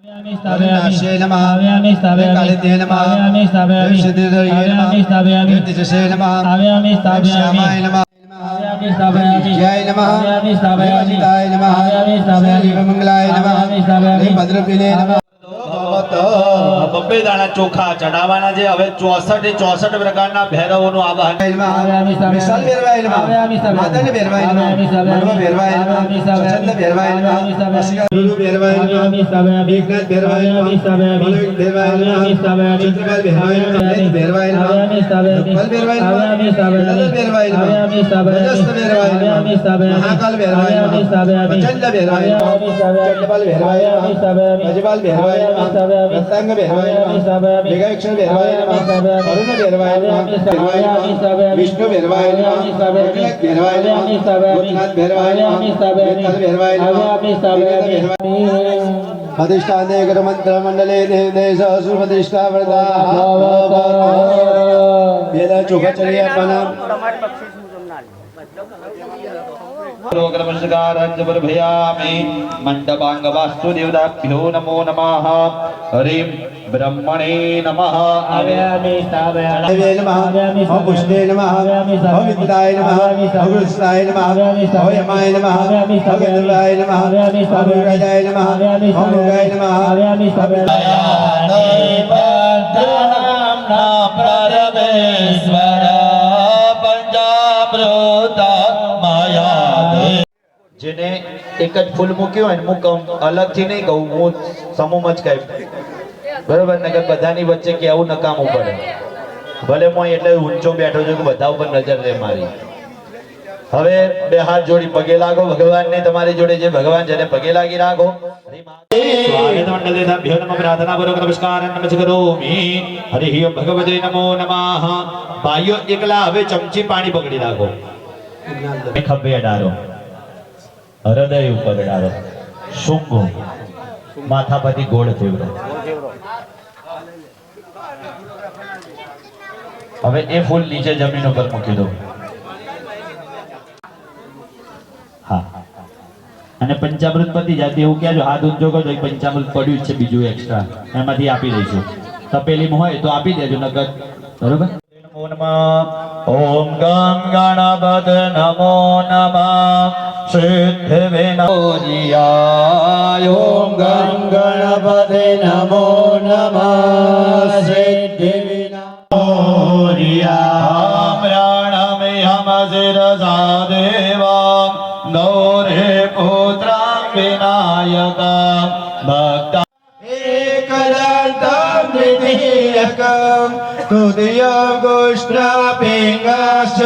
नाश्ये नमः कालिते नमः सिद्धिर्ये नमः कीर्तिशे नमः श्यामाय नमः जय नमः देवजिताय नमः मंगलाय नमः भद्रपिले नमः बब्बे दाना चोखा चढ़ावाना जे हवे 64 प्रकारना भैरवोનું આવાહન विशाल भैरवाय नमः मादन भैरवाय नमः मनवा भैरवाय नमः चंद भैरवाय नमः गुरु भैरवाय नमः एकनाथ भैरवाय नमः मनोविक भैरवाय नमः चित्रपाल भैरवाय नमः भैरवाय नमः गोपाल भैरवाय नमः ललित भैरवाय नमः रजस्त भैरवाय नमः महाकाल भैरवाय नमः प्रचंड भैरवाय नमः चंडपाल भैरवाय नमः अजपाल भैरवाय नमः रत्नांग भैरवाय नमः मेघाक्षर भैरवाय नमः अरुण भैरवाय नमः विष्णु भैरवाय नमः भैरवाय नमः भूतनाथ भैरवाय नमः वेताल भैरवाय नमः प्रतिष्ठाने कर मंत्र मंडले देश असुर प्रतिष्ठा वरदा वेद चोखचर्या प्रणाम मंडपांग वास्तुदेवताभ्यो नमो नमः हरिं ब्रह्मणे नमः देवे नमः ओम पुष्णे नमः ओम विद्याय नमः ओम कृष्णाय नमः ओम यमाय नमः ओम गरुडाय नमः ओम राजाय नमः ओम मुगाय नमः જેને એક જ ફૂલ મૂક્યું હોય હું કહું અલગથી નહીં કહું હું સમૂહ જ કહી બરોબર ને કે બધાની વચ્ચે કેવું નકામું પડે ભલે હું એટલે ઊંચો બેઠો છું કે બધા ઉપર નજર રે મારી હવે બે હાથ જોડી પગે લાગો ભગવાનને તમારી જોડે જે ભગવાન જેને પગે લાગી રાખો સ્વાગત મંડલે ભ્યો નમઃ પ્રાર્થના પૂર્વક નમસ્કાર નમસ્ કરોમિ હરિ ભગવતે નમો નમઃ ભાઈઓ એકલા હવે ચમચી પાણી પકડી રાખો ખભે અડારો હૃદય ઉપર ડાળો શુંગો માથા પરથી ગોળ ફેવરો હવે એ ફૂલ નીચે જમીન ઉપર મૂકી દો હા અને પંચામૃત પતિ જાતી એવું કહેજો હાથ ઊંચો કરજો પંચામૃત પડ્યું છે બીજું એક્સ્ટ્રા એમાંથી આપી દઈશું તપેલીમાં હોય તો આપી દેજો નકર બરોબર ओम गं गणपत नमो नमः सिद्धि विनायकाय ओम गं गणपत नमो नमः सिद्धि विनायकाय हम शिरसा देवा गौरे पुत्रां विनायका भक्ता एकदन्तं द्वितीयकम् तुदयोगोष्ट्रापिङ्गश्च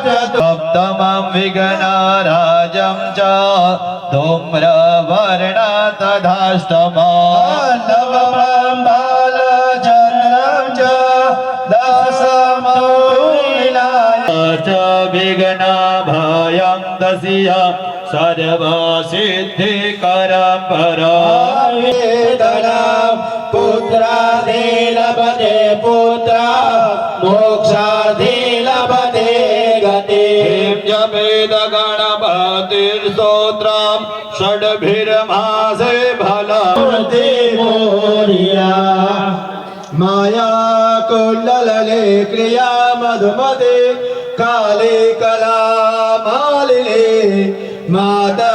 भजवक्तमं विघ्नराजं च धूम्रवर्ण तथाष्टमं बालचन्द्रं च दशमौलिनाय च विघ्नभयं दस्य सर्वसिद्धिकरं परं पुत्रादे लभते पुत्रा मोक्षादे लभते गते जपेद गणपतिर्स्तोत्रं षड्भिर्मासे फलते मोरिया माया कुण्डलले क्रिया मधुमते काले कला मालिने माता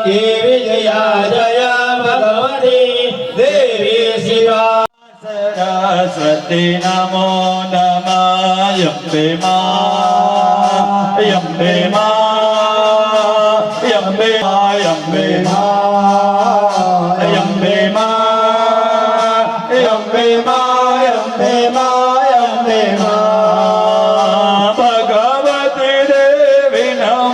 के विजया जया भगवती देवी शिवा सरस्वती नमो नमः यम्बे मां यम्बे मां यम्बे मां यम्बे मां यम्बे मां यम्बे मां यम्बे मां यम्बे मां भगवती देवी नमः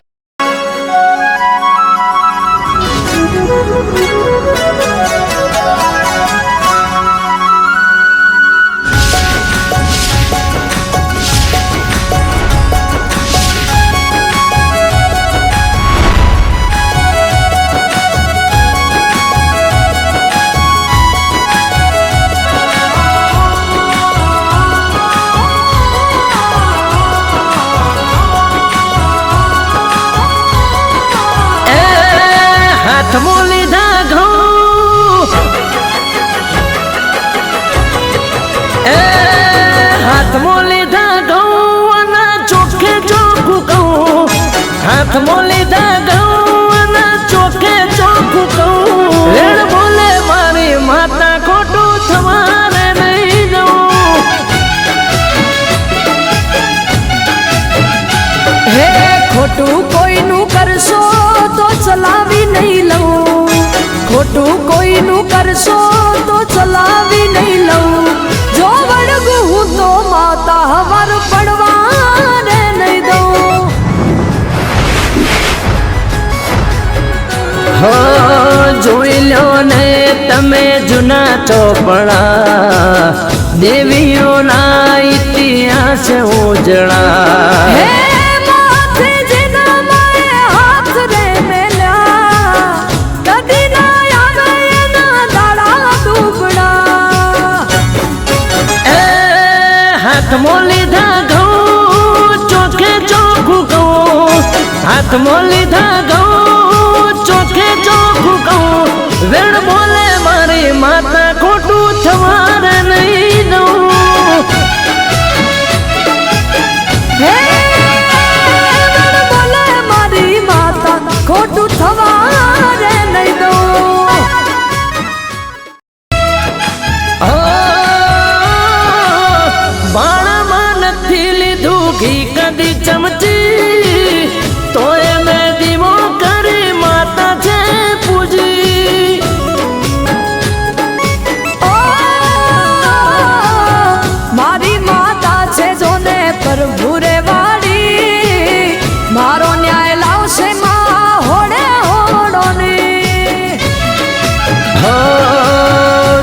હાથમાં લીધા ઘઉં અને ચોખે ચોખ્ખું કહું રેડ બોલે મારી માતા ખોટું થવાને નહીં દઉં હે ખોટું કોઈનું કરશો તો ચલાવી નહીં લઉં ખોટું કોઈનું કરશો તો ચલાવી નહીં લઉં જો વળગું હું તો માતા હવાર પડવાને નહીં દઉં હો જોઈ લો ને તમે જૂના ચોપડા દેવીઓના ઇતિહાસ ઉજળા હે માથે જેના માએ હાથ રે મેલ્યા કદી ના આવે એના દાડા દુબળા એ હાથમાં લીધા ઘઉં ચોખે ચોખ્ખું કહું હાથમાં લીધા ઘઉં ચોખે ચોખ્ખું કહું વેણ બોલે મારી માતા ખોટું થવાને નહીં દઉં હે વેણ બોલે મારી માતા ખોટું થવાને નહીં દઉં બાણામાં નથી લીધું ઘી કદી ચમચી તોય મેં દીવો કરી માતા છે પૂજી મારી માતા છે જોને પ્રભુ રે વાળી મારો ન્યાય લાવશે માં હોડે હોડોની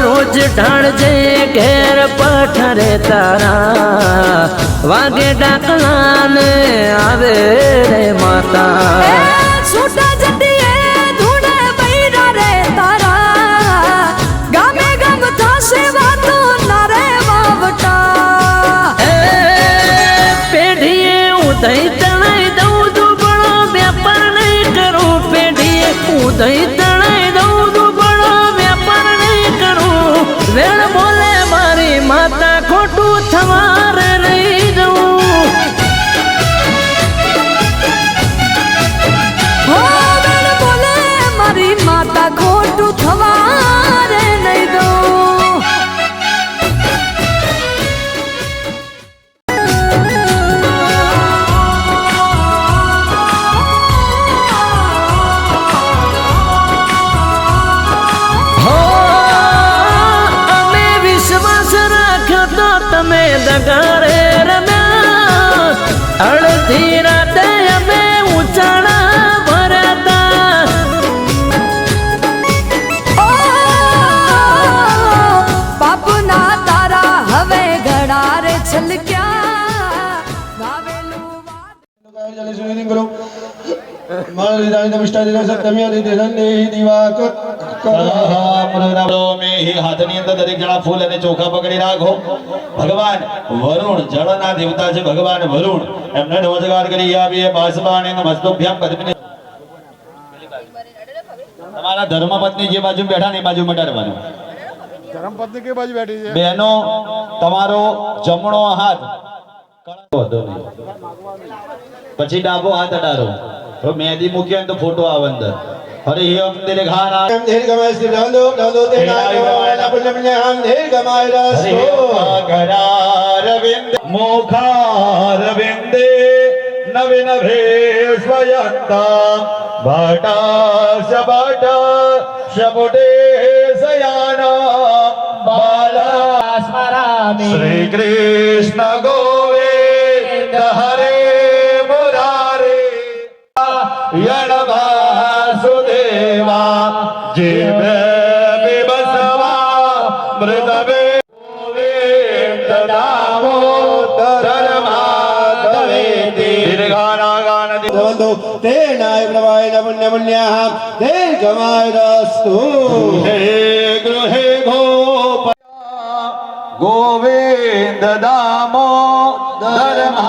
રોજ ઢાળજે ઘેર પઠરે તારા વાગે ડાકલાને આવે રે માતા છૂટા જટીએ ધૂણે બૈરા રે તારા ગામે ગામ થશે વાતો ના રે વાવટા પેઢીએ ઉદય તણાઈ દઉં દુબળો વેપાર નહીં કરું પેઢીએ ઉદય તણાઈ દઉં દુબળો વેપાર નહીં કરું વેણ બોલે મારી માતા ખોટું થવારે નહીં દઉં હો વેણ બોલે મારી માતા ખોટું થવારે નહીં દઉં હો અમે વિશ્વાસ રાખ્યો તો તમે દગારે રમ્યા અડધી રાતે અમે ઉચાળા ભર્યા બાપુના તારા હવે ઘડારે છલક્યા વાવેલું जल सुविधिं करो मालिदानि नमिष्टादिन सत्यम्य दिदेहि दिवाकर હાથની અંદર દરેક જણા ફૂલ અને ચોખા પકડી રાખો ભગવાન વરુણ જળના દેવતા છે ભગવાન વરુણ એમને નમસ્કાર કરી આવીએ બાસબાને નમસ્તોભ્યામ પદ્મિની તમારા ધર્મપત્ની જે બાજુ બેઠા ને એ બાજુ મટાડવાનું ધર્મપત્ની કે બાજુ બેઠી છે બહેનો તમારો જમણો હાથ પછી ડાબો હાથ અડારો તો મહેંદી મૂકી હોય તો ફોટો આવે અંદર હરે યમ દિલઘાના दीर्घमय स्थिरांदो नंदो तेनाय पुण्यम दीर्घमय रस्तो ગરારવિંદ મોખારવિંદે નવીન ભેશ્વયંતા ભાટા શબુડે સયાના બાલા સ્મરામિ શ્રી કૃષ્ણ ગોવિંદ હરે મુરારે યણ વાસુદેવા જીવે બિબસવા મૃતવે ગોવિંદ નામો ધર્માધવેતિ દીર્ઘાનાગાન नंदो तेनाय पुण्यम दीर्घमय रस्तो हे गृहे गोविंद दामो धर्मा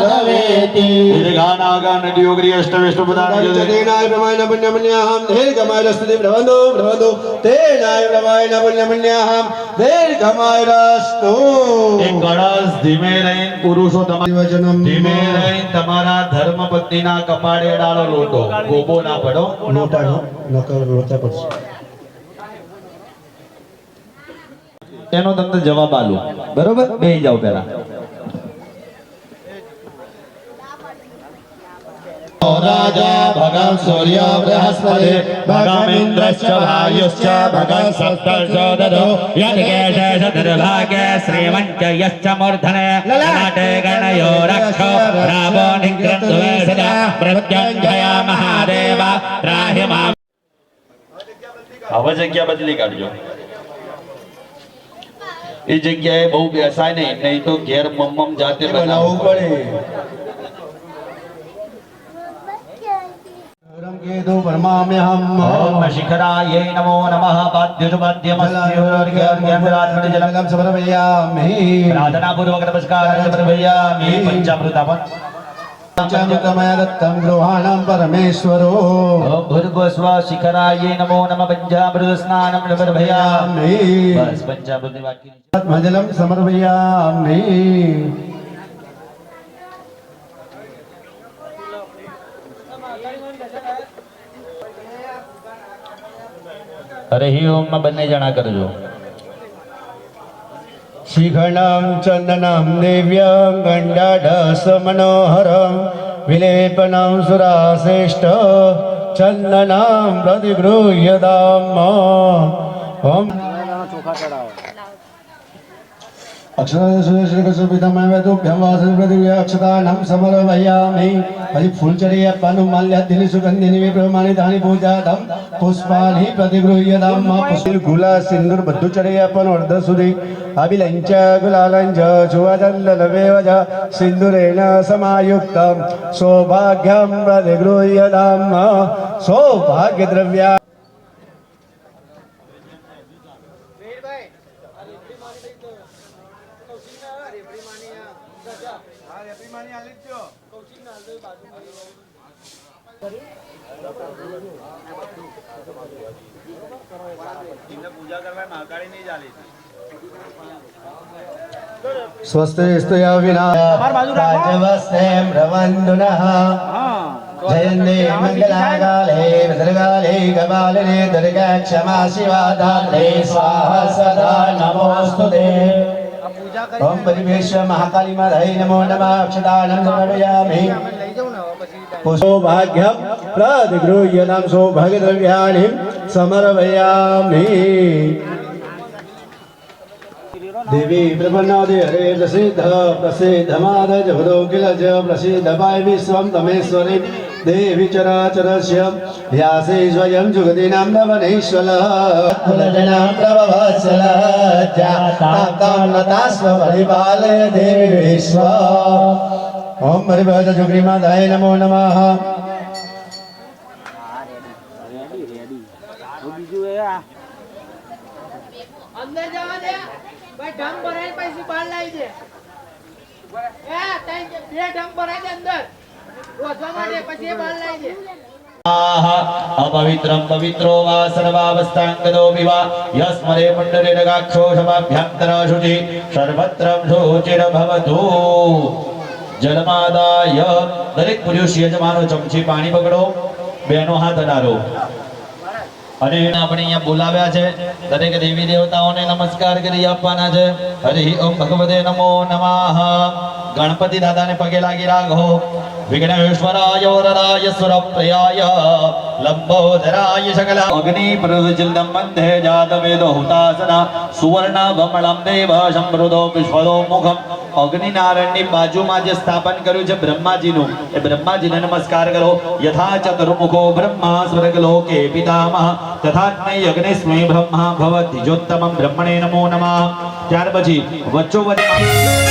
माधवेति दीर्घानागानयोग्री अष्टविष्णुपदान तेनाय प्रमाण पुण्यमन्याहं दीर्घमायरस्तुति भ्रवन्दो भ्रवन्दो तेनाय प्रमाण पुण्यमन्याहं दीर्घमायरस्तु એક કળશ ધીમે રહીને પુરુષોત્તમ વચનમ ધીમે રહીને તમારા ધર્મપત્નીના કપાળે ડાળો લોટો ગોબો ના પડો લોટાનો નકર લોટા પડશે એનો તમને જવાબ આલું બરોબર બેહી જાઓ પહેલા राजा भगवान सूर्य बृहस्पति भगमिन्द्रश्च वायुश्च भगं सप्तर्षो ददो यद्गेशेषदुर्भागे श्रीमञ्च यश्च मूर्धने ललाटे गणयो रक्षो रावो निग्रन्ध्वेषदा मृत्युञ्जया महादेव त्राहि माम् હવે જગ્યા બદલી કાઢજો એ જગ્યાએ બહુ બેસાય નહીં તો ઘેર મમ્મમ જાતે બનાવવું પડે केतु परमाम्यहम् ओम शिखराय नमो नमः पाद्युपद्यमस्योर्घ्यर्घ्यमरात्मजलं समर्पयामि प्रार्थना पूर्वक नमस्कार समर्पयामि पंचामृतापन पंचामृतमय दत्तं गृहाणं परमेश्वरो ओम भूर्भुवस्व शिखराय नमो नमः पंचामृत स्नानं समर्पयामि बस पंचामृत वाक्य आत्मजलं समर्पयामि हरे ओम में बन्ने जना करजो शिखणं चन्दनं दिव्यं गण्डाढ्यसमनोहरं विलेपनं सुराश्रेष्ठ चन्दनं प्रतिगृह्यताम् ॐ अक्षतानं समर्पयामि પછી ફૂલ ચડી આપવાનું માલ્યાદિની સુગંધિની પ્રમાણિતાની પૂજાધમ પુષ્પાની પ્રતિગૃહ્યધામ પુષ્પ ગુલા સિંદૂર બધું ચડી આપવાનું અર્ધ સુધી અભિલંચ ગુલાલંચ જુવાદલ્લવેવજ સિંદુરેણ સમાયુક્તમ સૌભાગ્યમ પ્રતિગૃહ્યધામ સૌભાગ્ય દ્રવ્યા स्वस्ति स्तुया विना राजवस्ते भ्रवन्दुनः जयन्ते मङ्गलाकाले भद्रकाले कपालिने दुर्गा क्षमा शिवा धात्रे स्वाहा सदा नमोऽस्तुते ओम परिवेश महाकाली माधै नमो नमः अक्षतानं समर्पयामि सौभाग्यं प्रतिगृह्यतां सौभाग्यद्रव्याणि समर्पयामि देवी प्रपन्नादि हरे प्रसिद्ध प्रसिद्ध माद जगदो किल च प्रसिद्ध पाय विश्वं तमेश्वरी देवी चराचरस्य व्यासे स्वयं जुगदीनां नवनेश्वरः कुलजनां प्रभवत्सलः जातां लतास्व परिपालय देवी विश्व ओम हरिभज जुगरी माताय नमो नमः अंदर जावा दे भाई ढंग भराय पैसे बाहर लाई दे ए ताई ये ढंग भराय दे अंदर रोजवा मारे पैसे बाहर लाई दे अपवित्रं पवित्रो वा सर्वावस्थाङ्गतो विवा यस्मरे पुण्डरीरगाक्षो शमाभ्यन्तरशुचि सर्वत्रं शुचिर्भवतु जलमादाय दरेक પુરુષ યજમાનો ચમચી પાણી પકડો બેનો હાથ અડારો અને આપણે અહીંયા બોલાવ્યા છે દરેક દેવી દેવતાઓને નમસ્કાર કરી આપવાના છે હરિ ઓમ ભગવતે નમો નમઃ ગણપતિ દાદાને પગે લાગી રાખો વિઘ્નેશ્વરાય વરદાય સુરપ્રિયાય લંબોદરાય સકલ અગ્નિ પ્રજ્વલિતં મંદે જાતવેદો હુતાસના સુવર્ણ વમળં દેવ સમૃદ્ધો વિશ્વદો મુખમ અગ્નિનારાયણની બાજુમાં જે સ્થાપન કર્યું છે બ્રહ્માજીનું એ બ્રહ્માજીને નમસ્કાર કરો યથા ચતુર્મુખો બ્રહ્મા સ્વર્ગલોકે પિતામહ તથાત્મૈ અગ્નિસ્મૈ બ્રહ્મા ભવતિ જોત્તમં બ્રહ્મણે નમો નમઃ ત્યાર પછી વચ્ચોવચ્ચ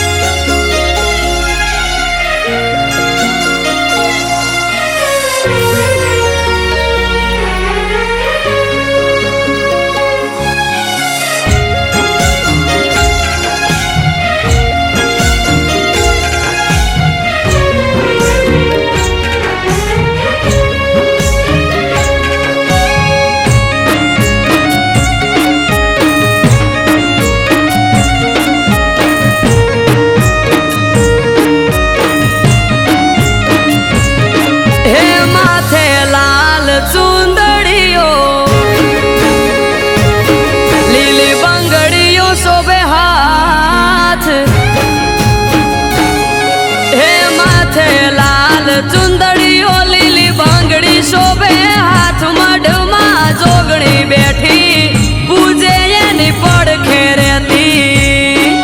જોગણી બેઠી પૂજે એની પડખે રહેતી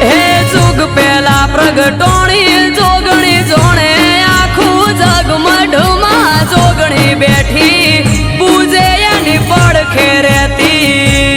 હે જુગ પેલા પ્રગટોણી જોગણી જોણે આખું જગમઢમાં જોગણી બેઠી પૂજે એની પડખે રહેતી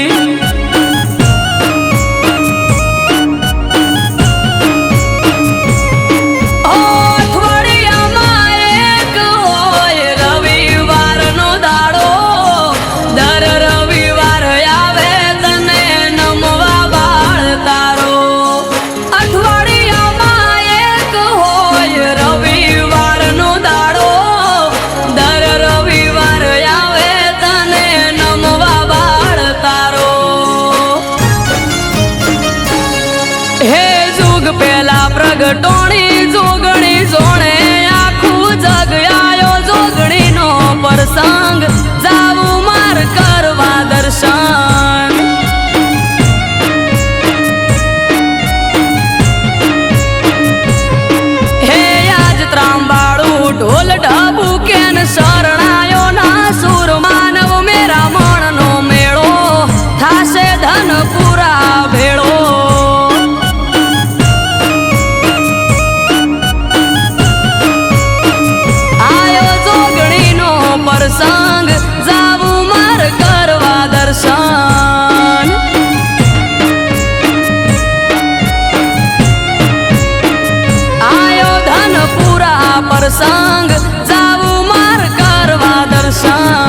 પ્રગટોણી જોગણી જોણે આખું જગ આયો જોગણીનો પ્રસંગ જાવું માર કરવા દર્શન હે આજ ત્રાંબાળું ઢોલ ઢબુ કેન શરણાયો ના સુર માનવ મેરા મણનો મેળો થાશે ધનપુરા ભેળો સંગ જાવું માર કરવા દર્શન આયો ધનપુરા પ્રસંગ જાવું માર કરવા દર્શન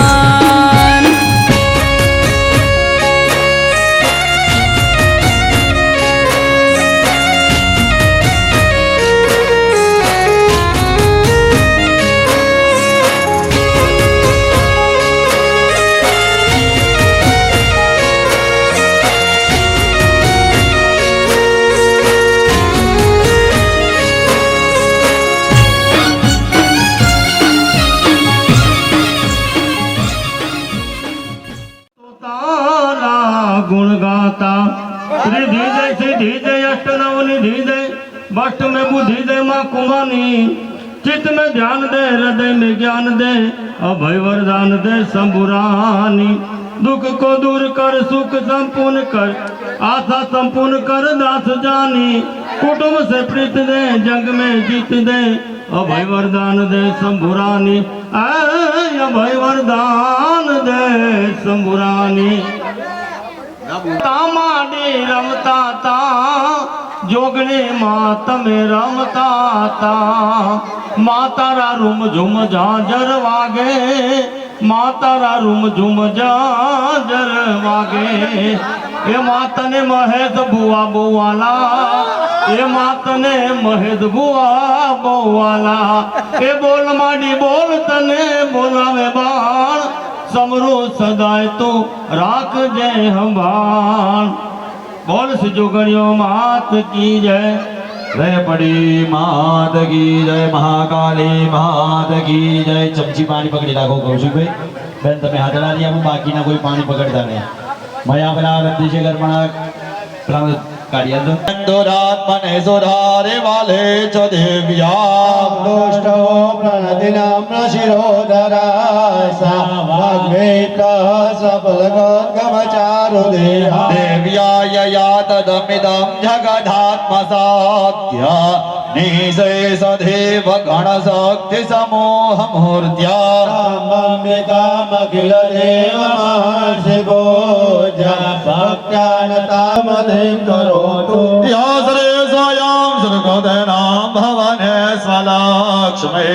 गुण गाता रिधि जय सिद्धि जय अष्ट नव निधि जय बष्ट में बुद्धि दे माँ कुमानी चित्त में ध्यान दे हृदय में ज्ञान दे अभय वरदान दे शंभुरानी दुख को दूर कर सुख संपूर्ण कर आशा संपूर्ण कर दास जानी कुटुंब से प्रीत दे जग में जीत दे अभय वरदान दे शंभुरानी अभय वरदान दे शंभुरानी तामाडी रमता ता जोगणी मात में रमता ता मातारा रूम झुम झांझर वागे मातारा रूम झुम झांझर वागे ये मात ने महेश बुआ बुआला ये मात ने महेश बुआ बुआला ये बोल माडी बोल तने बोलावे बाण समरो सदाय तो राख जय हंभान बोल सिजोगणियों मात की जय जय पड़ी मात की जय महाकाली मात की जय चमची पानी पकड़ी राखो कौशिक भाई बेन तमे हाथ ला लिया बाकी ना कोई पानी पकड़ता नहीं मया बना रद्दी से कर्मणा प्राण कार्य दोरात्मने सुधारे वाले च देव्या दोष्टो प्रणदिनां शिरोधरा सा वाग्वेत्रः सफलगोद्गमचारु देहा देव्या यया तदमिदं जगदात्मसात्य निशे सदेव गणशक्ति समूह मूर्त्या राममितामखिल देव महर्षि भोजा भक्त्यानतामधिं करोतु या श्रेयसायां श्रीगोदनां भवने स्वलक्ष्मे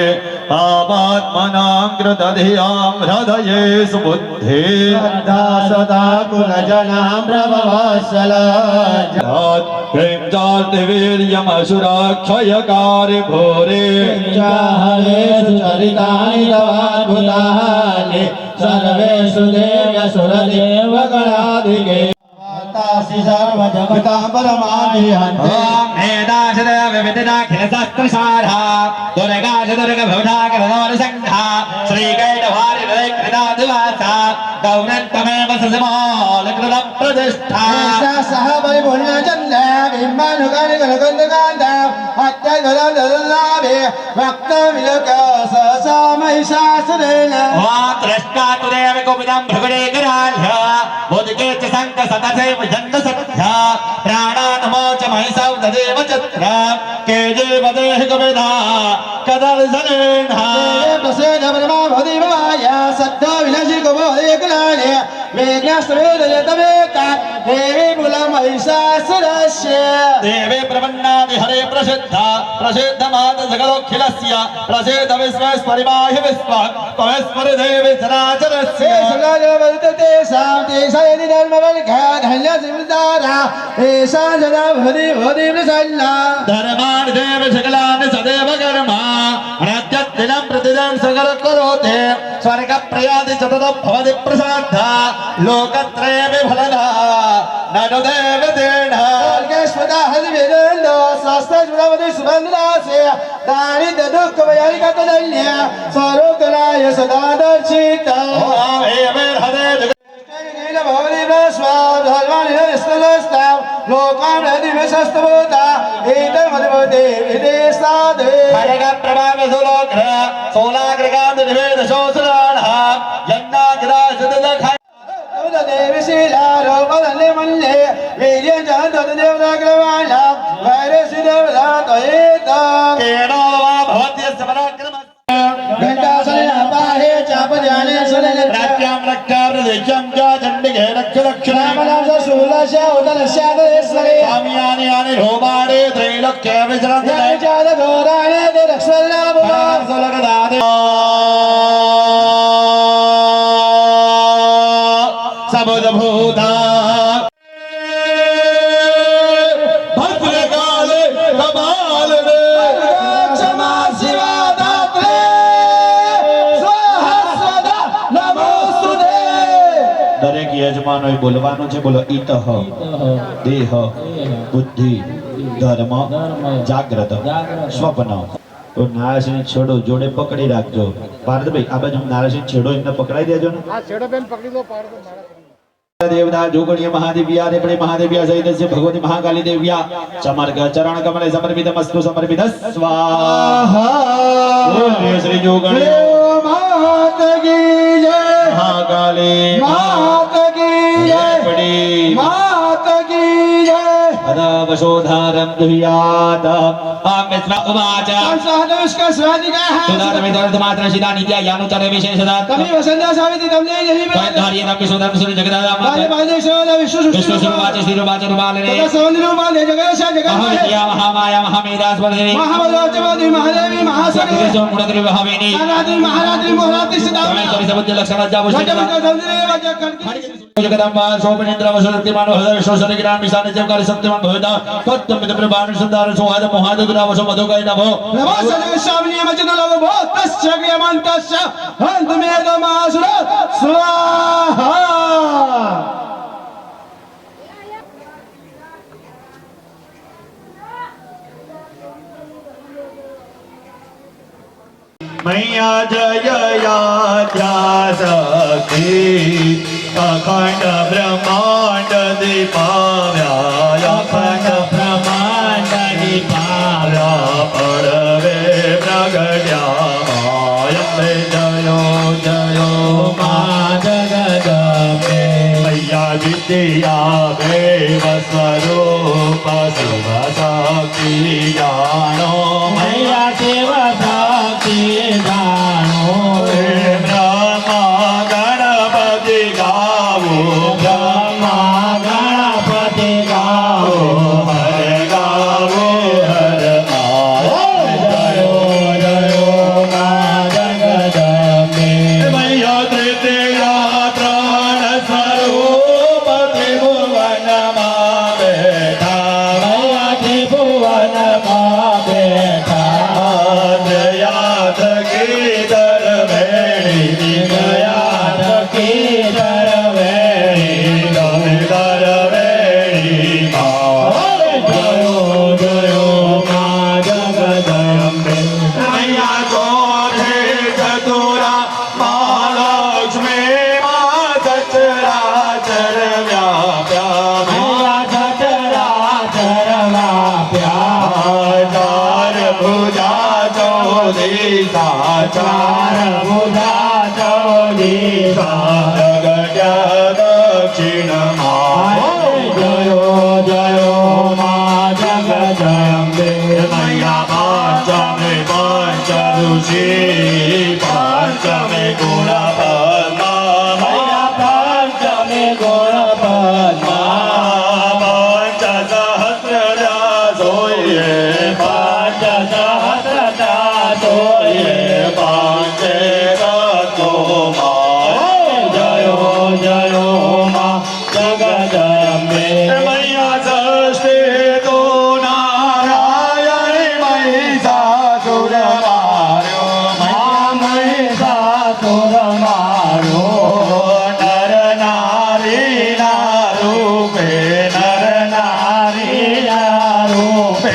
पापात्मनां कृतधियां हृदये सुबुद्धे श्रद्धा सदा कुलजनां प्रभवत्सला वीर्यमसुराक्षयकारि घोरे चाहरेषु चरितानि तवाद्भुतानि सर्वेषु देव्यसुरदेवगणाधिके वातासि सर्वजगतां परमानि हन्ते मेधाशदेवविदिनाखिलशास्त्रसारा दुर्गाशदुर्गभवनाकरनवरसङ्घा श्रीकैटभारिलयकृतादिवासा गौरन्तमेव ससमालकृतप्रतिष्ठा सह परिपूर्णचन्द्र बिम्बानुकानि कलकन्दकान्त सत्यधरधरलाभे भक्तविलोकससा महिषासुरेण द्रष्टा तुदेव गोपितं भृगुडे कराल्य बोधिके च शङ्ख सतसेव जन्म सत्या प्राणानमो च महिषौ तदेव चत्र केजे वदेह गोविदा कदर्शनेन प्रसेद ब्रह्मा भवति भवाय सद्धा विनाशि गोभवदे कुलाने वेज्ञास्तवेदयतवेका देवी कुलमहिषासुरस्य देवे प्रपन्नादि हरे प्रसिद्धा प्रसिद्ध मात सकलोखिलस्य प्रसिद्ध विश्वेश्वरिमाहि विश्व पवेश्वरि देवी चराचरस्य धर्माणि देव सकलानि सदैव कर्म अनत्यदिनं प्रतिदिनं सकल करोति स्वर्ग प्रियादि चतुर्थ भवति प्रसादा लोकत्रये विफलदा ननु देव देन सदा दर्शिता सबुधभूता भद्रकाले कपाले क्षमा शिवा दात्रे स्वाहा सदा नमोस्तुते દરેક યજમાનોએ બોલવાનું છે. બોલો ઈતઃ દેહ બુદ્ધિ ધર્મ જાગ્રત સ્વપ્ન. તો નારાયણ છેડો જોડે પકડી રાખજો. પાર્થભાઈ આ બાજુ નારાયણ છેડો એમને પકડાઈ દેજો ને. देवता जोगणीय महादेव्या देवणे महादेव्या सहित भगवती महाकाली देव्या चमर्ग चरण कमले समर्पितमस्तु समर्पित स्वाहा. श्री जोगणीय माता की जय महाकाली माता की जय माता की जय अदवशोधारं दुह्यात आमित्वा उवाच साधुष्क स्वादिकाः सुधारमितर्धमात्र शिदा नित्या यानुचर विशेषदात् तमी वसंता सावित्री तमने यही धार्ये तम सुधर्म सुर जगदाम बाले बाले शोदा विश्वसुरवाच श्रीरुवाच रुबालने तथा सौंदर्यरूपाले जगदशा जगन्माया महाविद्या महामाया महामेधास्पर्धिनी महाबलोचवादी महादेवी महासती सो गुणद्रि भाविनी महारात्री महारात्री मोहरात्री सिद्धांत तमेश्वरी सबुद्ध लक्षण जाबुष्टि जगदम्बा शोभनेन्द्र वसुरति मानो हृदय विश्वसरि ज्ञान विशाल जयकार सत्यवान भवेदा तत्व मित्र प्रभान सुंदर सोहाद मोहाद दुरावश मधुकय नभो नमो सर्वेशामि मजन लोग बहुत तस्य क्रियमन्तस्य हन्तमेदमासुर स्वाहा मैया जययात्रा सखी अखंड ब्रह्मांड दीपाव्या अखंड ब्रह्मांड दीपाव्या पडवे प्रगट्या मायम्बे जयो जयो मा जगदम्बे मैया विद्या देव स्वरूप शिव शक्ति जानो मैया शिव शक्ति जानो ब्रह्मा गणपति गावो ब्रह्मा गणपति गावो हर जयो जयो मा जगदम्बे मैया तृतीया प्राण स्वरूप त्रिभुवन मा बैठा मैया त्रिभुवन मा बैठा સાચાર બુધા ચોદીસા જગત્યા દક્ષિણમાં જયો જયો મા જગદંબે મૈયા પાંચમે પંચદુષી પાંચમે ગુણ પદ્મા મૈયા પાંચમે ગુણ પદ્મા પંચ સહસ્ર જોઈએ પાંચ સહસ્રતા જોઈએ પાંચે તત્વોમાં જયો જયો મા જગદંબે મૈયા ષષ્ઠી તો નારાયણ મહિષાસુર માર્યો મહિષાસુર માર્યો નર નારીના રૂપે નર નારીના રૂપે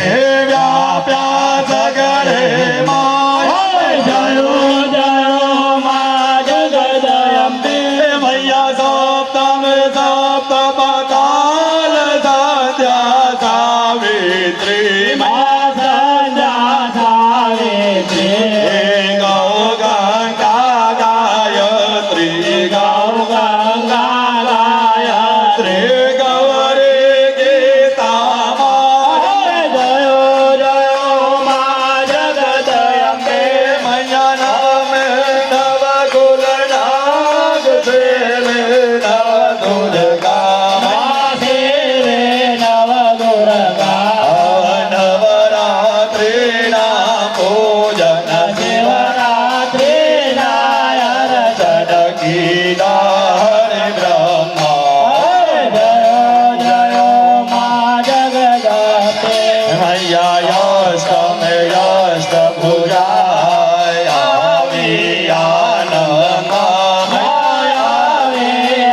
વ્યાપ્યા સગરે માય જયો જયો મા જગદંબે મૈયા સપ્તમ કાલ સંધ્યા સાવિત્રી મા સંધ્યા સાવિત્રી ગૌ ગંગા ગાયત્રી ગૌ ગંગા ગાયત્રી ગૌરી ગીતા જયો જયો મા જગદંબે મૈયા નામે નવ કુલ નાગ સેવે નવ દુર્ગા સેવે નવ દુર્ગા નવરાત્રિના પૂજન શિવરાત્રિના અર્ચન કીધા હરે બ્રહ્મા જયો જયો મા જગદંબે મૈયા યષ્ટભુજાય આવી આનંદમાં આવી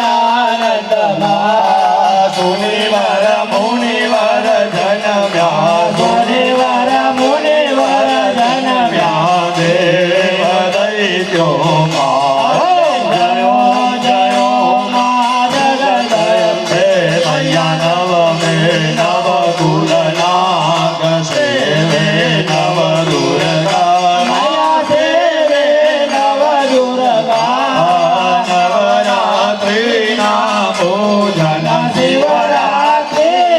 આનંદમાં સુનિવર મુનિવર જન્મ્યા સુનિવર મુનિવર જન્મ્યા દેવ દૈત્યોમાં જયો જયો મા જગદંબે મૈયા નવમે નવ કુલ નાગ સેવે નવ દુર્ગા મૈયા સેવે નવ દુર્ગા નવરાત્રિના પૂજન શિવરાત્રિના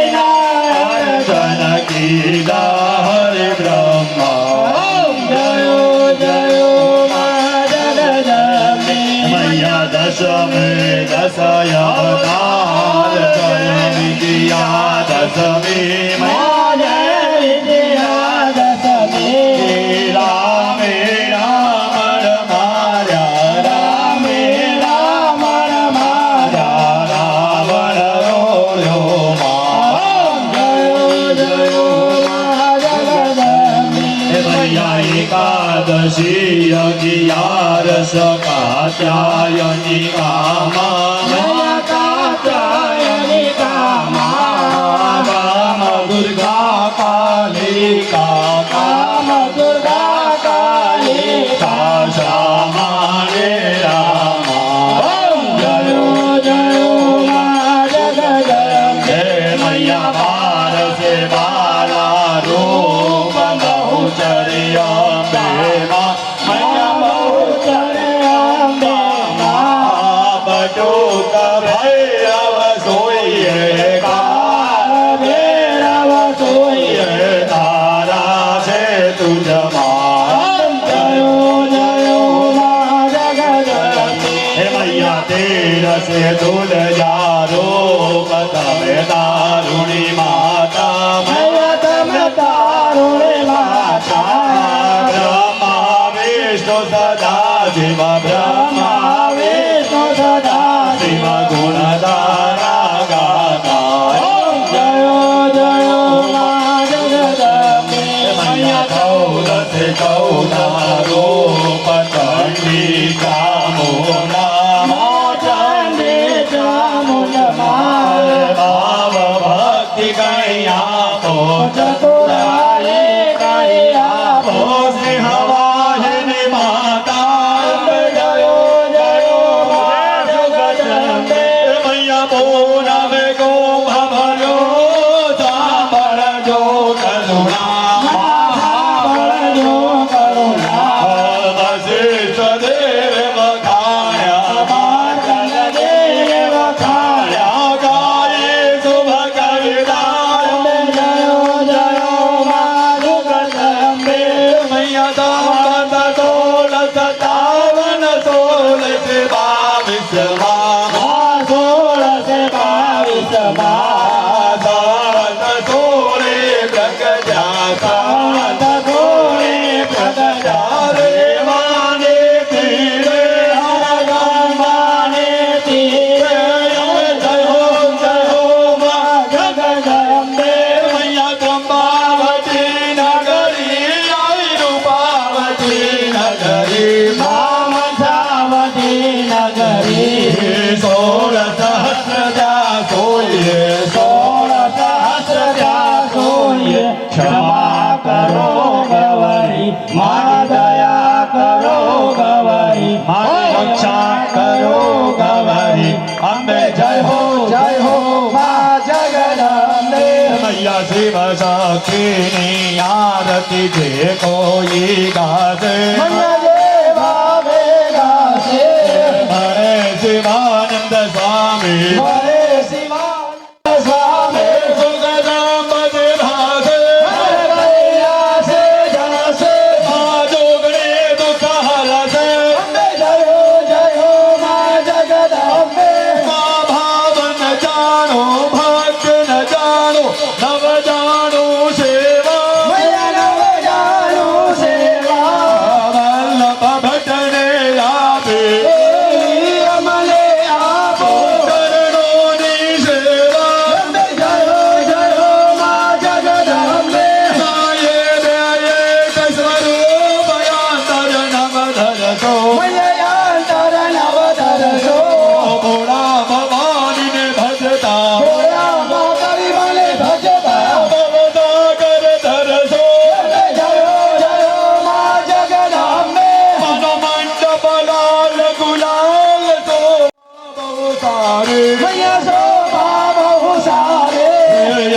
અર્ચન કીધા હરે બ્રહ્મા જયો જયો મા જગદંબે મૈયા દશમે દશયવતાર જય વિજયા દશમી મૈયા જય વિજયા દશમી રામે રામ માર્યા રામે રામ માર્યા રાવણ રોળ્યો માં જયો જયો મા જગદંબે મૈયા એકાદશી અગિયારસ કાત્યાયની કામા મૈયા કાત્યાયની કામા કામ દુર્ગા કાલિકા કામ દુર્ગા કાલિકા શ્યામા રે રામા જયો જયો મા જગદંબે મૈયા બારસે બારા રૂપ બહુચર્ય અંબેમાં મૈયા બહુચર્ય અંબેમાં બટુક ભૈરવ સોઈએ ભૈરવ સોઈએ તારા છે તુજમાં જયો જયો મા જગદંબે મૈયા તેરસે તુલજારો તમે તારુણી માતા મૈયા તમે તારુણી માતા બ્રહ્મા વિષ્ણુ સદા શિવ બ્રહ્મા વિષ્ણુ સદા શિવ ગુણધારા ગાતા જયો જયો મા જગદંબે મૈયા ચૌદા રૂપ ચંડી ચામુંડા ચંડી ચામુંડા ભાવ ભક્તિ કઈ આપો ચતુરાએ કઈ આપો સિંહવાહિની માતા જયો જયો મા જગદંબે મૈયા સખીની આરતી જે કોઈ ગાશે હરે શિવાનંદ સ્વામી સુગદામ બદભાસે આ જોગણી દુઃખ હરસે મા ભાવન જાણો ભક્ત ન જાણો નવ જાણો સેવા વલ્લભ ભટ્ટને આપે ચરણોની સેવા સાયે દયાએ સ્વરૂપ યાતર નવ ધરસો ભોળા ભવાનીને ભજતા ભવસાગર ધરસો મનો મંડપ લાલ ગુલાલ તો બહુ સારે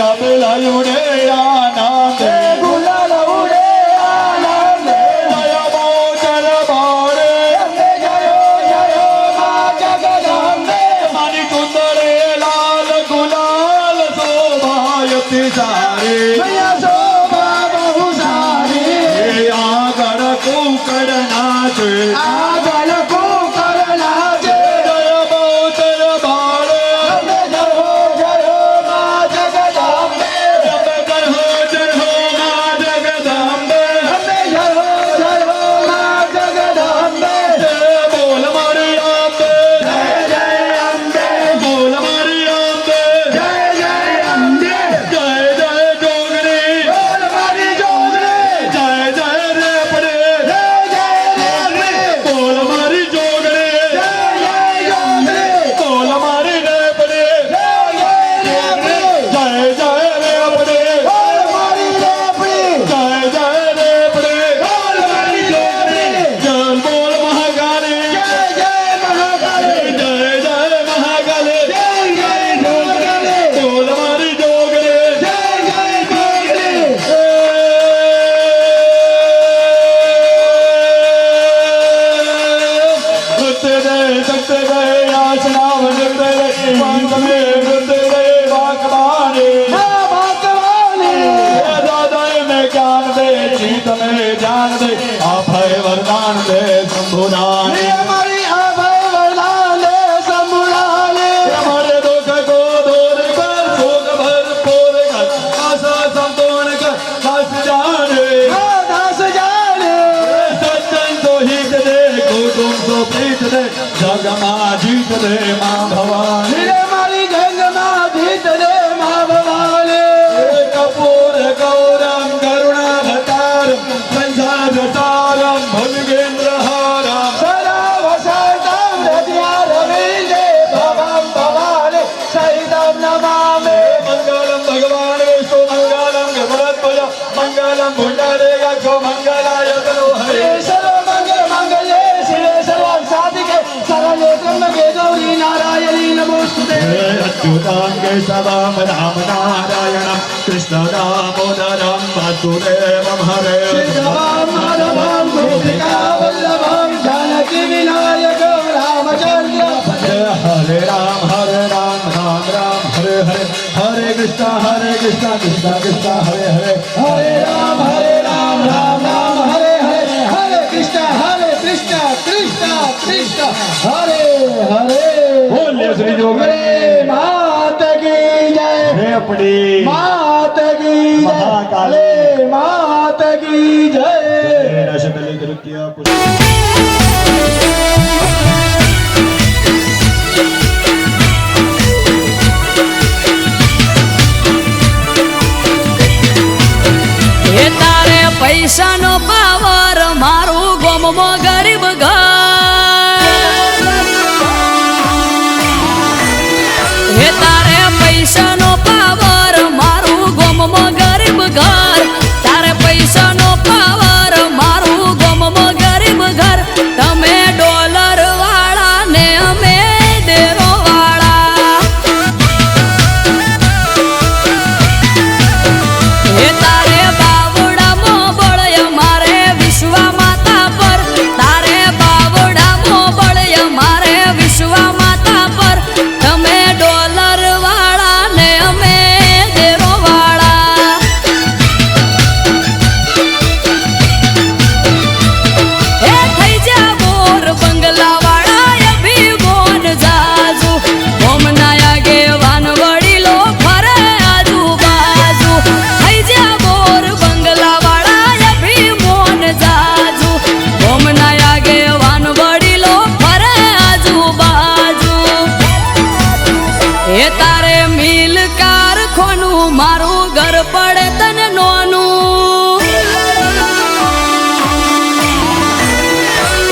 અબલાયું ને આનંદે જય મોચર બારે માની સુંદરે લાલ ગુલાલ શોભાયતી સારે આગળ કુકડ નાચે જય મોચર બારે જય હો મા જગદંબે બોલ મારી અંબે બોલ મારી અંબે જય જય જોગણી જય જય રેપડે બોલ મારી જોગણી બોલ મારી રેપડે જય જય રેપડે જય જય રેપડે જય બોલ મહાકાળી જય જય મહાકાળી બોલ મારી જોગણી નૃત્ય દે સત્ય દે યાચનાવ નૃત્ય દે વાંક મે નૃત્ય દે વાકબાને દાદા મેં જ્ઞાન દે ચિત મેં જ્ઞાન દે અભય વરદાન દે શંભુદાન हमारे दुख को दूर कर सुख भरपूर कर आशा संपूर्ण कर दास जाने सज्जन तो हित दे कुटुंब तो प्रीत दे जग माँ जीत दे माँ भवानी कपूर गौरम करुणावतारम संसारसारम भुजगेंद्र हारम मंगलम भगवान विष्णु मंगलम गरुड़ध्वज मंगलम भुंडारे गो मंगलाय तनो हरे अच्युतां केशवं राम नारायणं कृष्ण दामोदरं वासुदेवं हरे हरे राम राम राम हरे हरे हरे कृष्णा कृष्णा कृष्णा हरे हरे राम राम राम हरे हरे हरे कृष्णा कृष्णा कृष्णा हरे हरे बोलिए श्री जोगणी मात की जय रेपड़ी मात की जय महाकाली मात की जय नशकली कृत्य હે તારે પૈસાનો પાવર મારું ગોમમાં ગરીબ ઘર હે તારે પૈસાનો પાવર મારું ગોમમાં ગરીબ ઘર તારે પૈસાનો પાવર મારું ગોમમાં ગરીબ ઘર તમે ડોલર વાળા ને અમે દેરો વાળા હે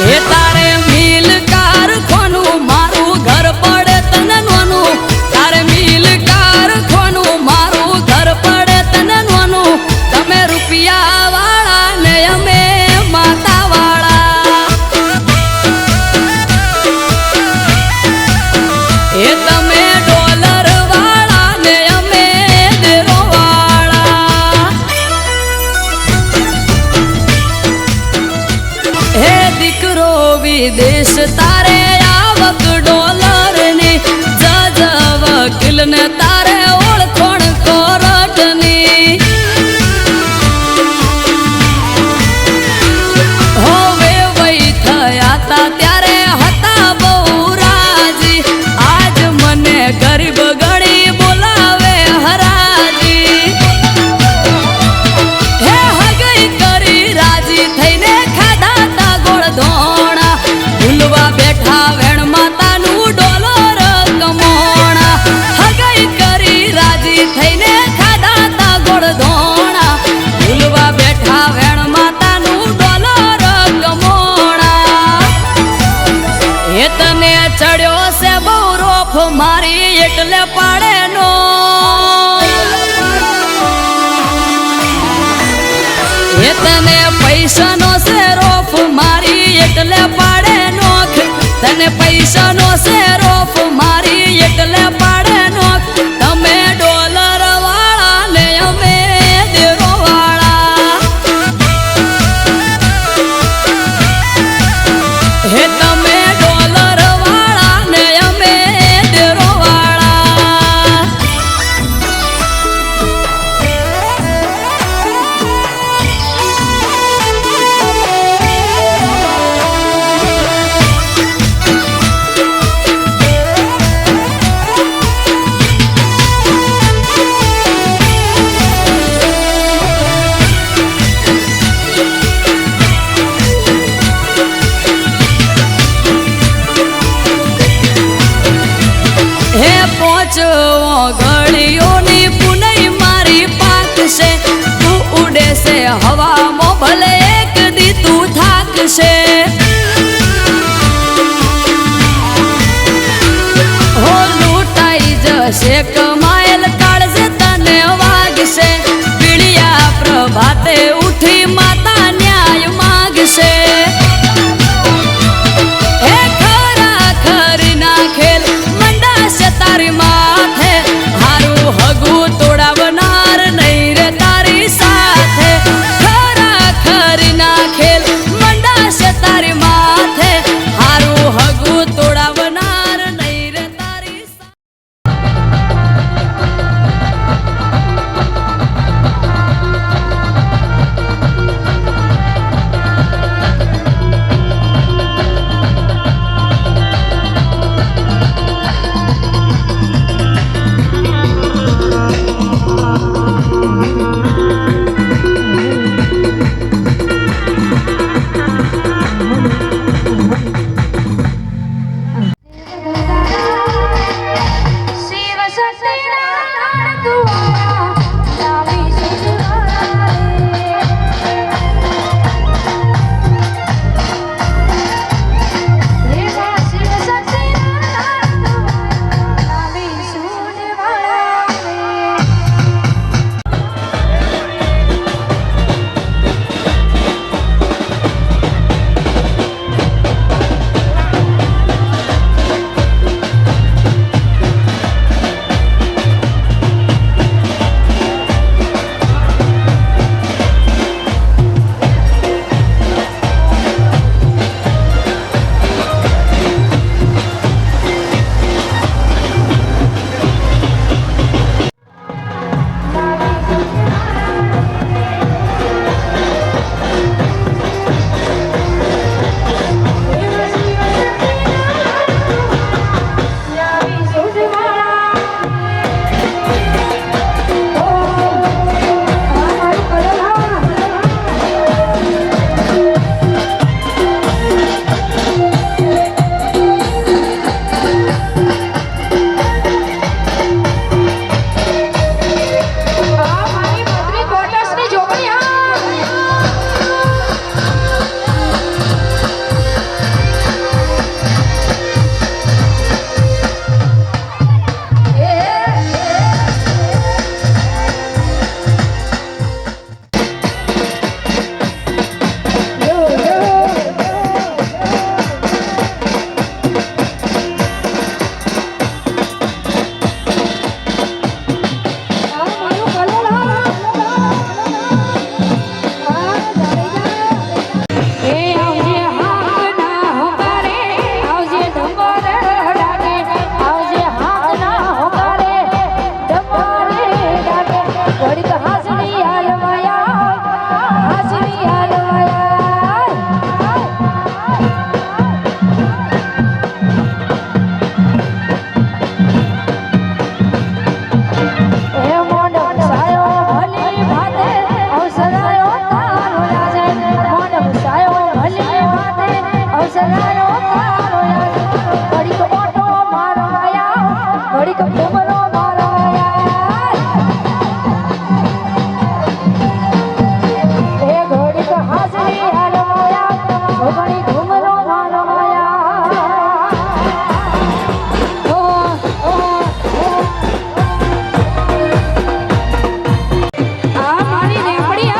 એ તારે મિલ કારખાનું મારું ઘર પડે તને નોનું તારે મિલ કારખાનું મારું ઘર પડે તને નોનું તમે રૂપિયા વાળા ને અમે માતા વાળા એ તમે ડોલર વાળા ને અમે દેરો વાળા હે દીકરો વિદેશ તારે આવક ડોલર ની જજ વકીલ ને તારે ઓળખોણ કોરટ ની હવે વઈ થયા તા ત્યારે હતા બહુ રાજી આજ મને ગરીબ ગણી બોલાવે હરાજી હે હગઈ કરી રાજી થઈને ખાધા તા ગોળ ધોણા ભૂલવા બેઠા વેણ માતાનું ડોલર કમોણા હગઈ કરી રાજી થઈને ખાધા તા ગોળ ધોણા ભૂલવા બેઠા વેણ માતાનું ડોલર કમોણા એ તને ચડ્યો છે બહુ રોફ મારી એટલે પાડે નો એ તને પૈસાનો છે રોફ મારી એટલે પાડે નોખ તને પૈસાનો છે રોફ મારી એટલે પાડે નોખ તમે ડોલર વાળા ને અમે દેરો વાળા હે તમે ડોલર વાળા ને અમે દેરો વાળા હે પહોંચો ઘડીઓની પુનઈ મારી પાકશે તું ઉડે છે હવામાં ભલે એક દી તું થાકશે હો લૂંટાઈ જશે કમાયેલ કાળજે તને વાગશે પીળિયા પ્રભાતે ઉઠી માતા ન્યાય માગશે હે ખરા ખરી નાખેલ મંડાશે તારી માથે હારું હગું તોડાવનાર નહીં રે તારી સાથે ખરા ખરી નાખેલ મંડાશે તારી માથે હારું હગું તોડાવનાર નહીં રે તારી સાથે ભરાયો તારો યાદ ઘડીક ઓટો મારાયા ઘડીક ઘૂમરો મારાયા એ ઘડીક હાસરી હાલવાયા ઘડીક ઘૂમરો મારાયા આ મારી રેપડી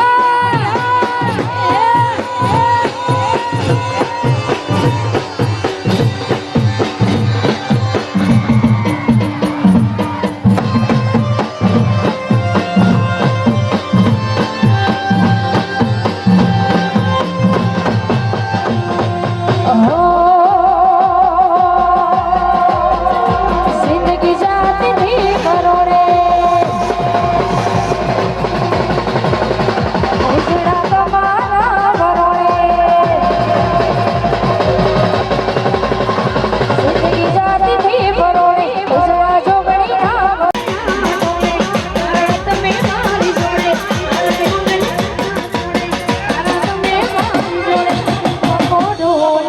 જિંદગી જાતી થી કરોડે ઉજળા તમારા વરોડે જિંદગી જાતી થી કરોડે ઉજળા જોગણી ના તમે મારી જોડે તમે મારી જોડે ઢોલ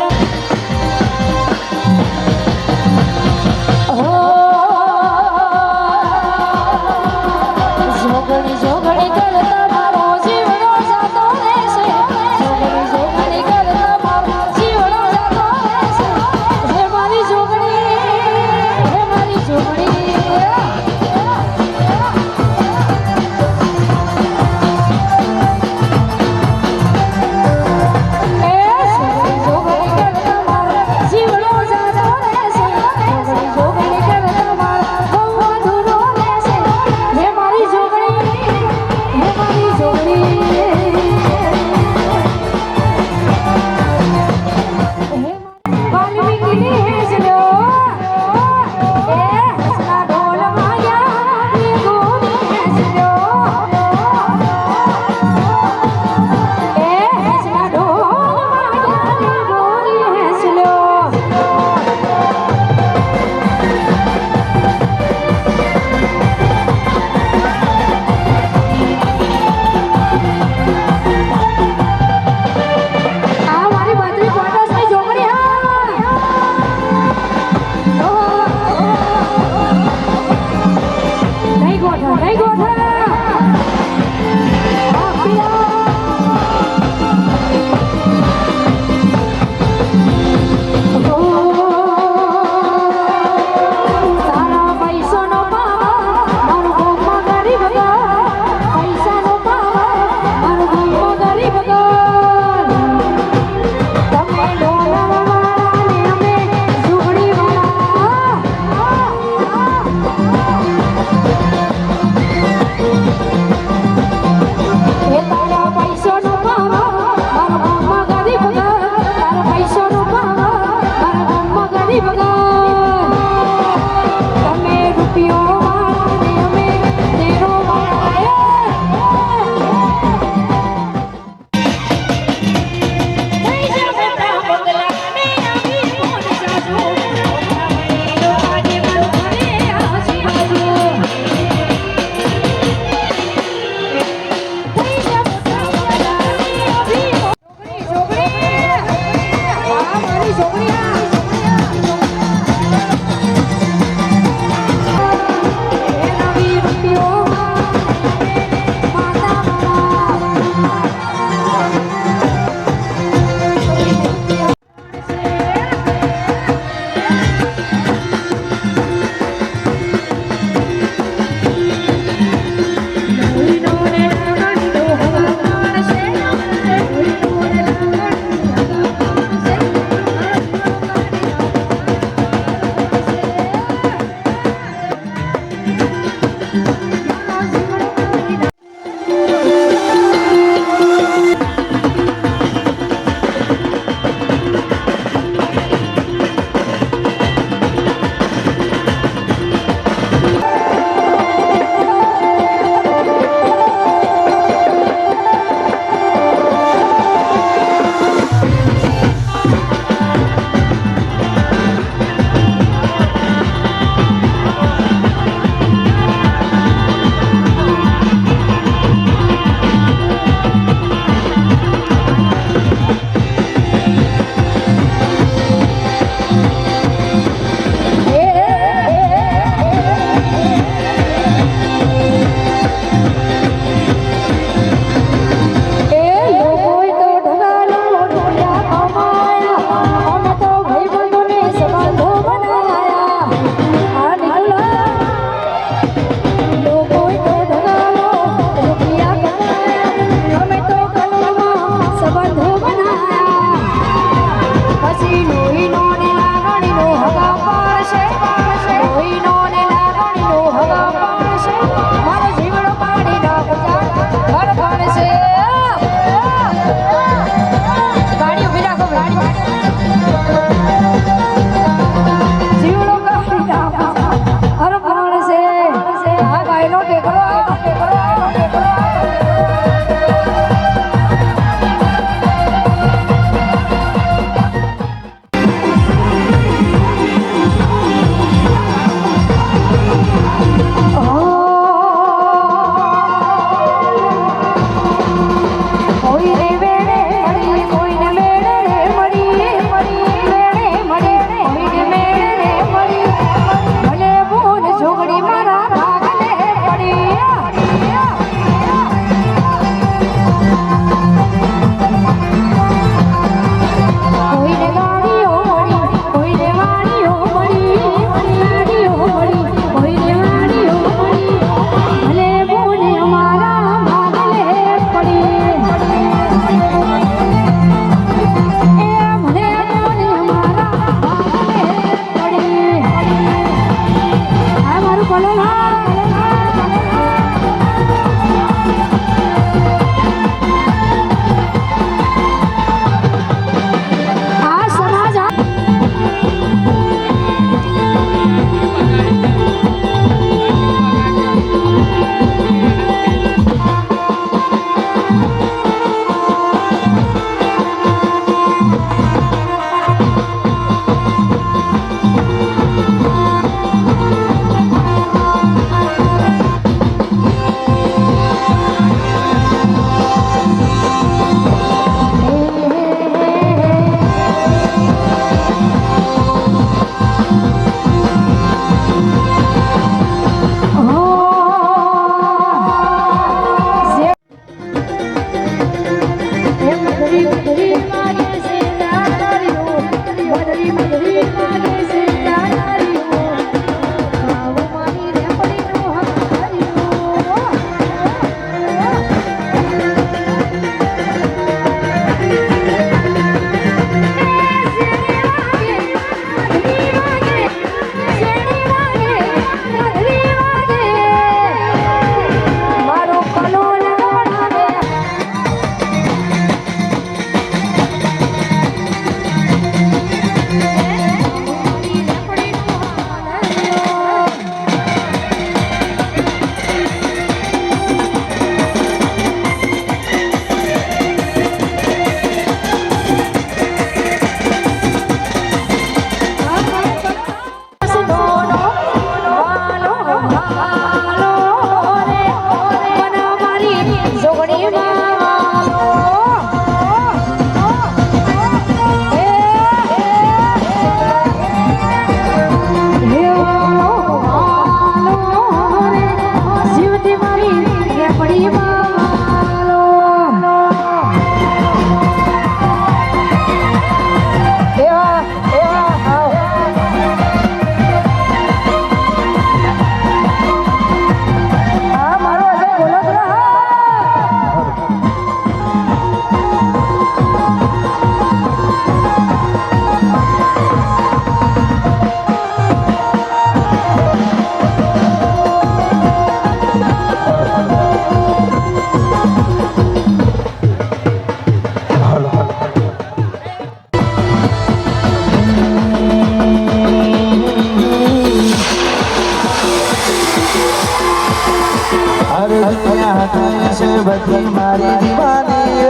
બધી મારી દીવાની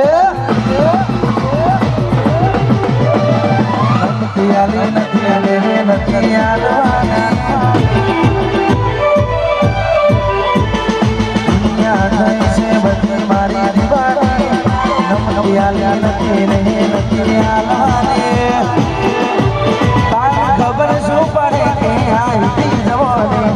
નથી આલી નથી આલે નથી આલવાના દુનિયા થઈ છે બધી મારી દીવાની નથી આલી નથી નથી આલવાની તારી ખબર શું પડે કે આવી જવાની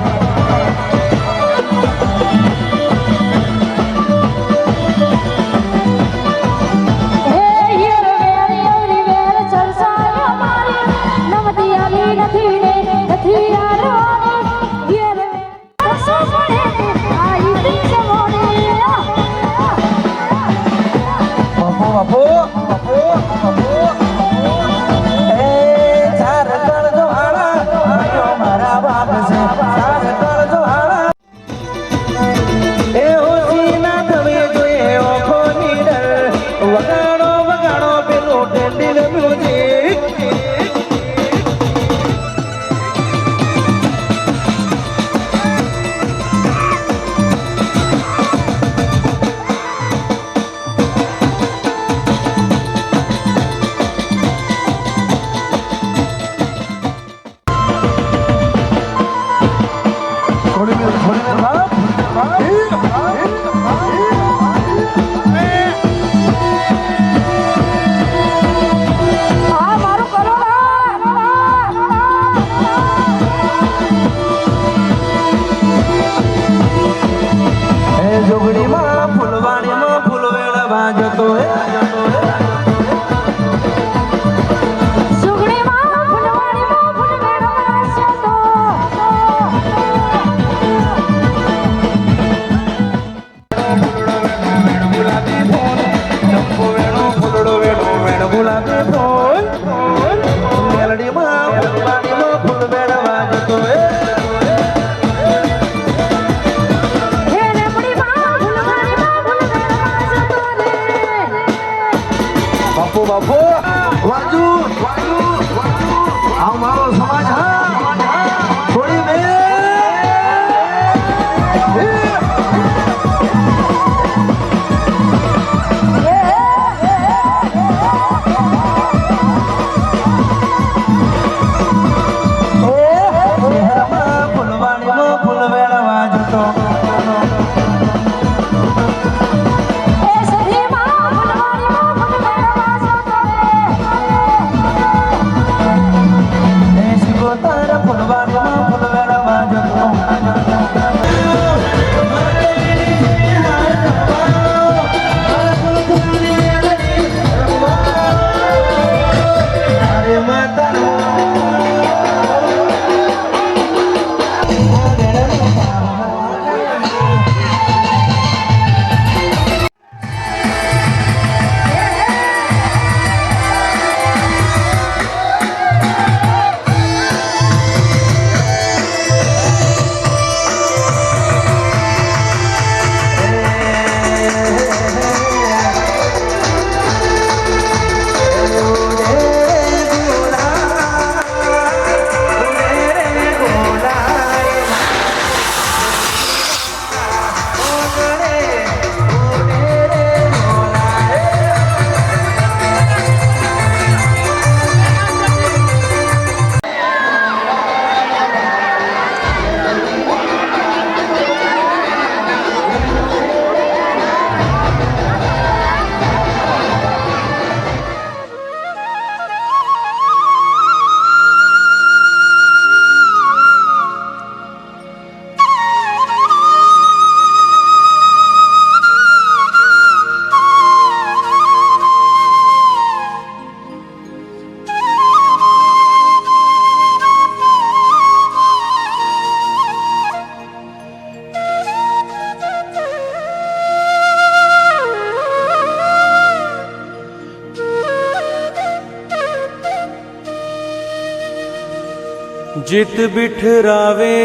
जित बिठरावे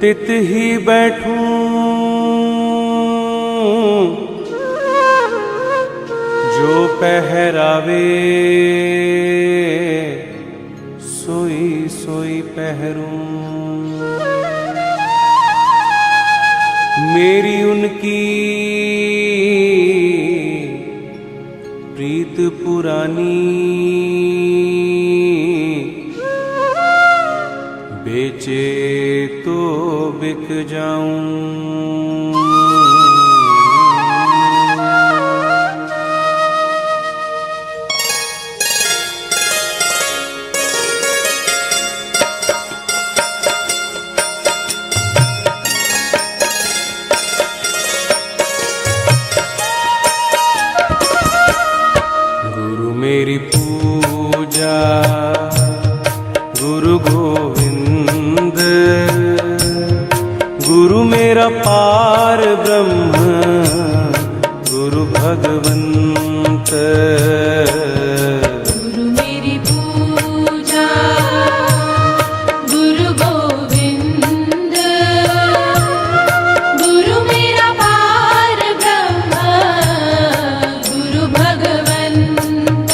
तित ही बैठूं, जो पहरावे सोई सोई पहरूं। मेरी उनकी प्रीत पुरानी, बेचे तो बिक जाऊं। मेरी पूजा गुरु गोविंद, गुरु मेरा पार ब्रह्म, गुरु भगवंत। गुरु मेरी पूजा गुरु गोविंद, गुरु मेरा पार ब्रह्म, गुरु भगवंत।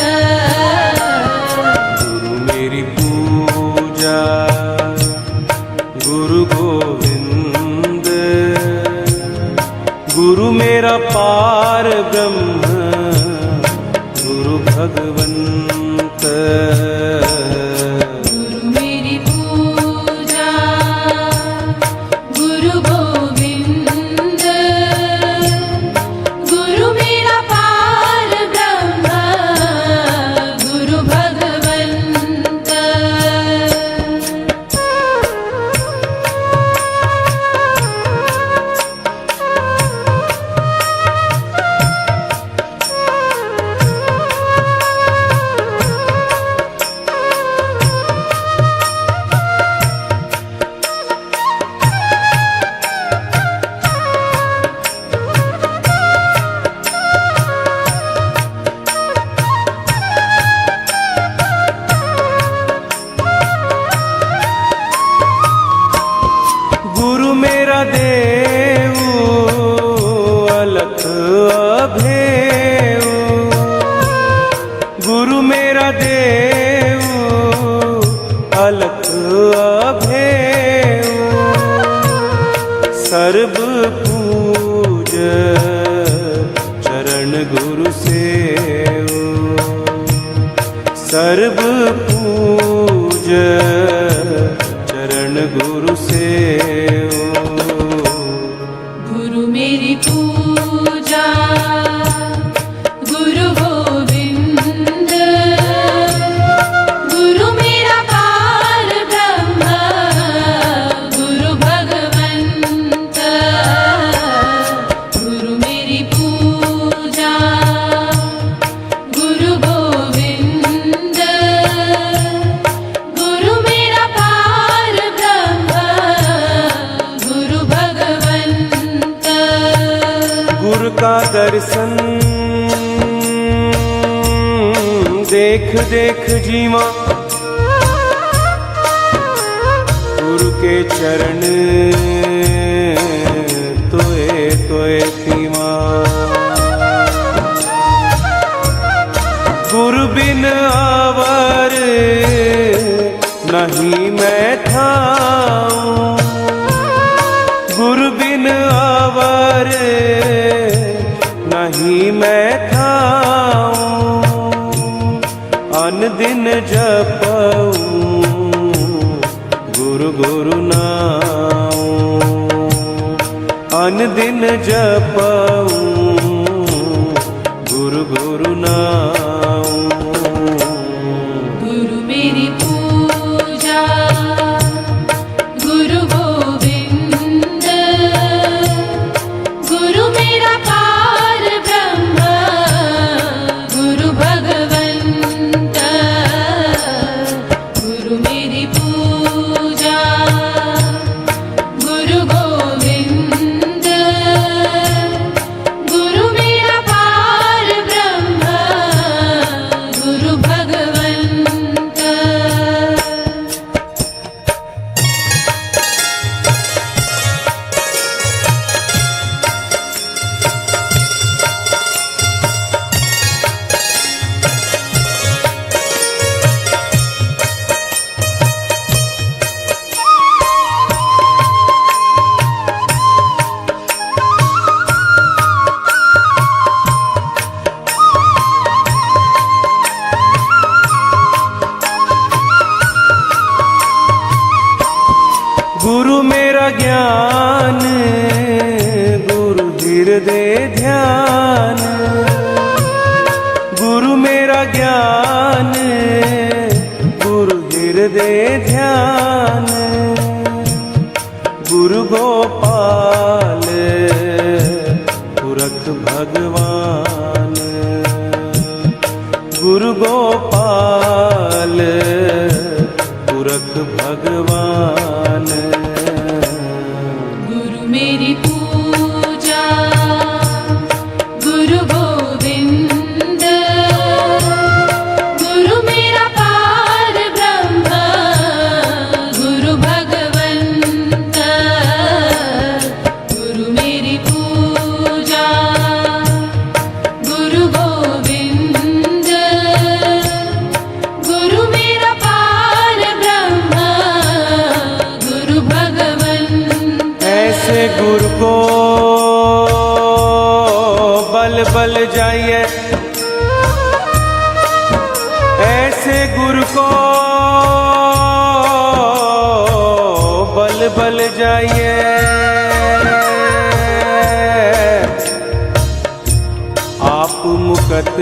गुरु मेरी पूजा गुरु गोविंद, गुरु मेरा पार ब्रह्म, गुरु भगवंत। गुरु मेरी पूजा गुरु गोविंद, गुरु मेरा पार ब्रह्म, गुरु भगवंत। गुरु मेरा देव अलख अभेव, गुरु मेरा देव अलख अभेव। सर्व पूज चरण गुरु सेव, सर्व पूज चरण गुरु सेव। गुरु मेरी पूजा गुरु गोविंद, गुरु मेरा पार ब्रह्म, गुरु भगवंत। गुरु मेरी पूजा गुरु गोविंद, गुरु मेरा पार ब्रह्म, गुरु भगवंत। गुरु का दर्शन देख देख जीवा, गुरु के चरण तोए तोए पीवा। गुरु बिन आवर नहीं मैं ठाऊं, गुरु बिन आवर नहीं मैं ठाऊं। अन दिन जपऊं गुरु गुरु नाऊं, अन दिन जपऊं गुरु गुरु नाऊं। गुरु मेरी पूजा गुरु गोविंद, गुरु मेरा पार ब्रह्म, गुरु भगवंत। गुरु मेरी पूजा गुरु गोविंद, गुरु मेरा पार ब्रह्म, ज्ञान गुरु हृदय ध्यान गुरु गोपाल पुरख भगवान गुरु गोपाल पुरख भगवान गुरु मेरी पूजा गुरु गोविंद गुरु मेरा पार ब्रह्म गुरु भगवंत गुरु मेरी पूजा गुरु गोविंद गुरु मेरा पार ब्रह्म गुरु भगवंत ऐसे गुरु को बल बल जाइए ऐसे गुरु को बल बल जाइए आप मुकत